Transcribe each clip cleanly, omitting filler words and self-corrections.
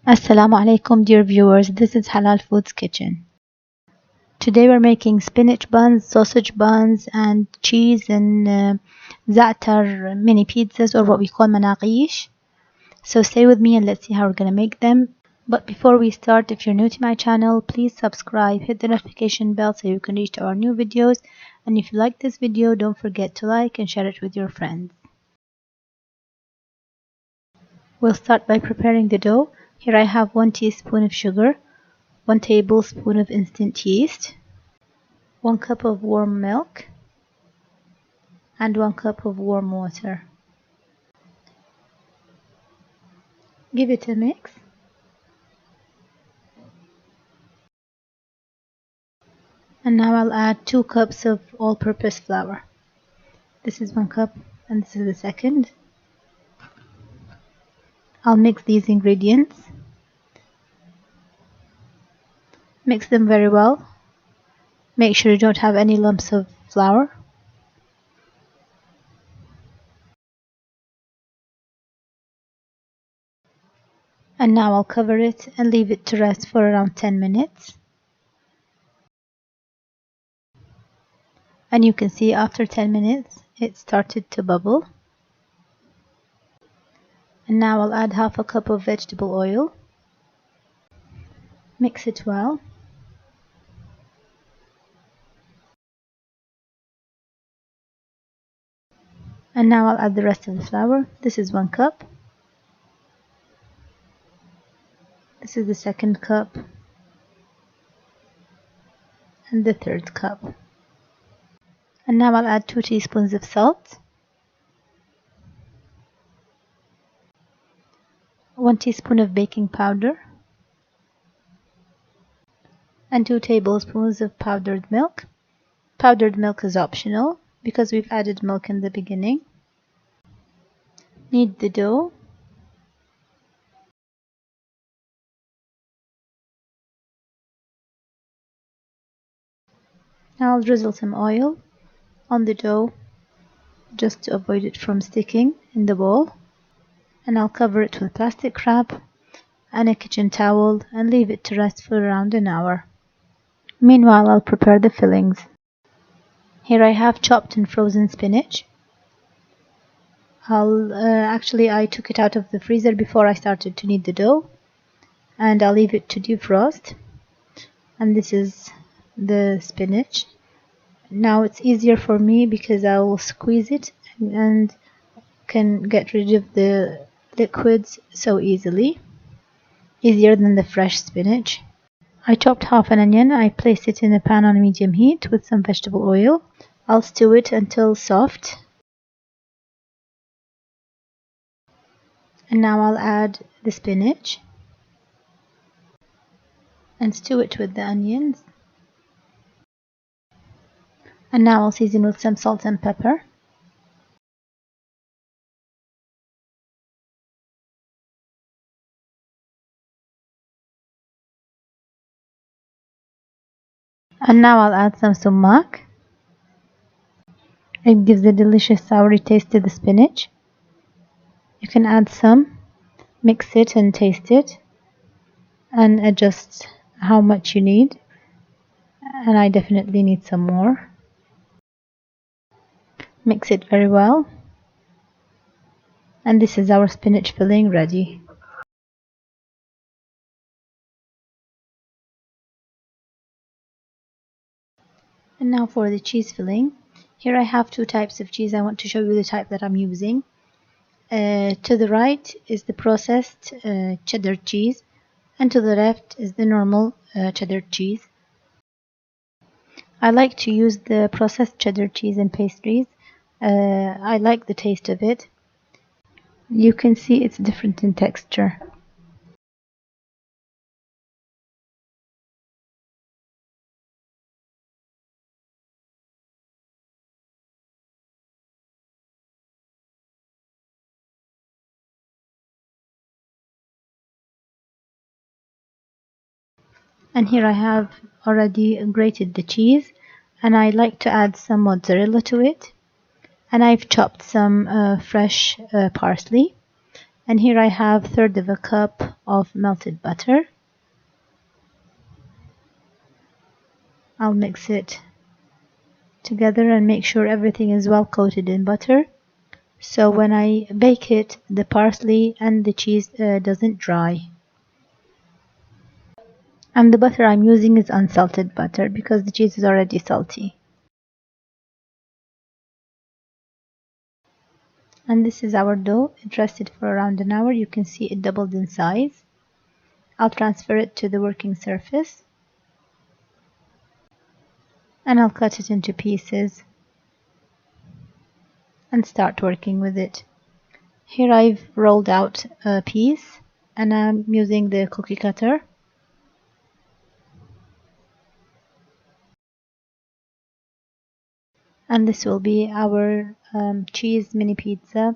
Assalamu alaikum dear viewers, this is Halal Foods Kitchen. Today we're making spinach buns, sausage buns and cheese and za'atar mini pizzas, or what we call manakeesh. So stay with me and let's see how we're going to make them. But before we start, if you're new to my channel, please subscribe, hit the notification bell so you can reach our new videos. And if you like this video, don't forget to like and share it with your friends. We'll start by preparing the dough. Here I have 1 teaspoon of sugar, 1 tablespoon of instant yeast, 1 cup of warm milk, and 1 cup of warm water. Give it a mix. And now I'll add 2 cups of all-purpose flour. This is 1 cup and this is the second. I'll mix these ingredients. Mix them very well. Make sure you don't have any lumps of flour. And now I'll cover it and leave it to rest for around 10 minutes. And you can see after 10 minutes it started to bubble. And now I'll add half a cup of vegetable oil. Mix it well. And now I'll add the rest of the flour. This is 1 cup. This is the second cup. And the third cup. And now I'll add 2 teaspoons of salt. 1 teaspoon of baking powder. And 2 tablespoons of powdered milk. Powdered milk is optional because we've added milk in the beginning. Knead the dough. Now I'll drizzle some oil on the dough just to avoid it from sticking in the bowl. And I'll cover it with plastic wrap and a kitchen towel and leave it to rest for around an hour. Meanwhile, I'll prepare the fillings. Here I have chopped and frozen spinach. I took it out of the freezer before I started to knead the dough, and I'll leave it to defrost. And this is the spinach. Now it's easier for me because I will squeeze it and can get rid of the liquids so easily, easier than the fresh spinach. I chopped half an onion. I placed it in a pan on medium heat with some vegetable oil. I'll stew it until soft. And now I'll add the spinach and stew it with the onions. And now I'll season with some salt and pepper. And now I'll add some sumac. It gives a delicious soury taste to the spinach. You can add some, mix it and taste it, and adjust how much you need. And I definitely need some more. Mix it very well. And this is our spinach filling ready. And now for the cheese filling. Here I have 2 types of cheese. I want to show you the type that I'm using. To the right is the processed cheddar cheese, and to the left is the normal cheddar cheese. I like to use the processed cheddar cheese in pastries. I like the taste of it. You can see it's different in texture. And here I have already grated the cheese, and I like to add some mozzarella to it. And I've chopped some fresh parsley. And here I have 1/3 of a cup of melted butter. I'll mix it together and make sure everything is well coated in butter, so when I bake it, the parsley and the cheese doesn't dry. And the butter I'm using is unsalted butter because the cheese is already salty. And this is our dough. It rested for around an hour. You can see it doubled in size. I'll transfer it to the working surface and I'll cut it into pieces and start working with it. Here I've rolled out a piece and I'm using the cookie cutter. And this will be our cheese mini pizza.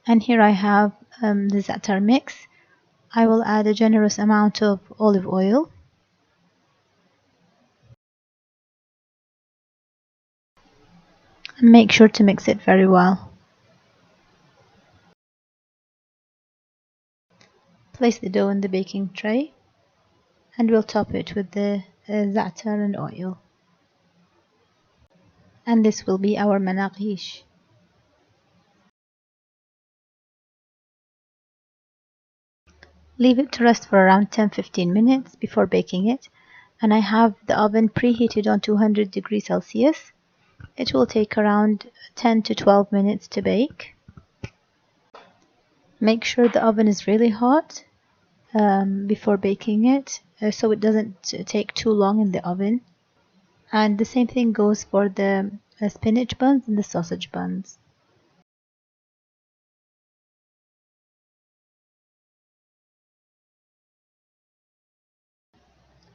And here I have the za'atar mix. I will add a generous amount of olive oil. And make sure to mix it very well. Place the dough in the baking tray and we'll top it with the za'atar and oil. And this will be our manakeesh. Leave it to rest for around 10-15 minutes before baking it. And I have the oven preheated on 200 degrees Celsius. It will take around 10 to 12 minutes to bake. Make sure the oven is really hot before baking it so it doesn't take too long in the oven. And the same thing goes for the spinach buns and the sausage buns.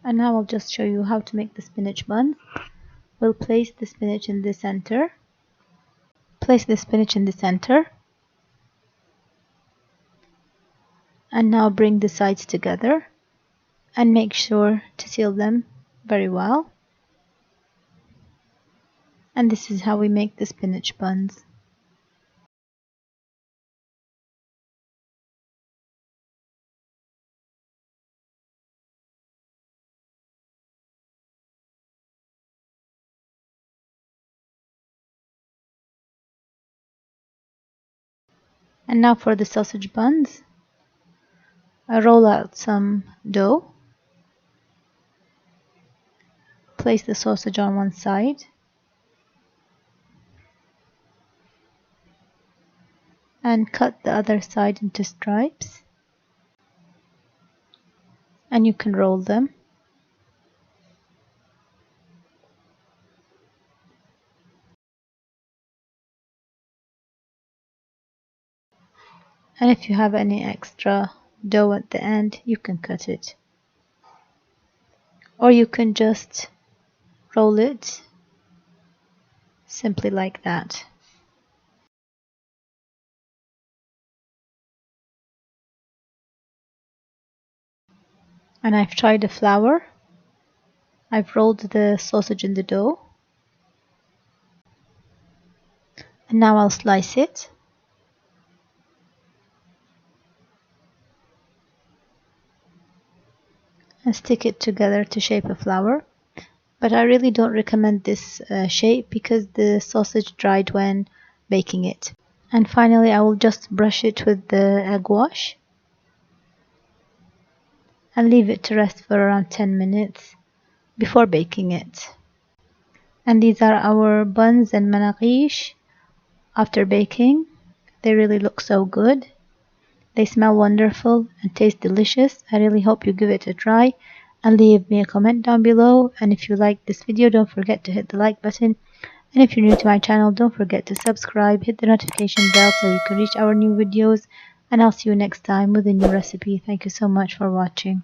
And now I'll just show you how to make the spinach buns. We'll place the spinach in the center. Place the spinach in the center. And now bring the sides together and make sure to seal them very well. And this is how we make the spinach buns. And now for the sausage buns. I roll out some dough. Place the sausage on one side. And cut the other side into stripes. And you can roll them. And if you have any extra dough at the end, you can cut it. Or you can just roll it simply like that. And I've tried the flour. I've rolled the sausage in the dough. And now I'll slice it. And stick it together to shape a flower. But I really don't recommend this shape because the sausage dried when baking it. And finally I will just brush it with the egg wash and leave it to rest for around 10 minutes before baking it. And these are our buns and manakeesh after baking. They really look so good. They smell wonderful and taste delicious. I really hope you give it a try and leave me a comment down below. And if you like this video, don't forget to hit the like button. And if you're new to my channel, don't forget to subscribe, hit the notification bell so you can reach our new videos. And I'll see you next time with a new recipe. Thank you so much for watching.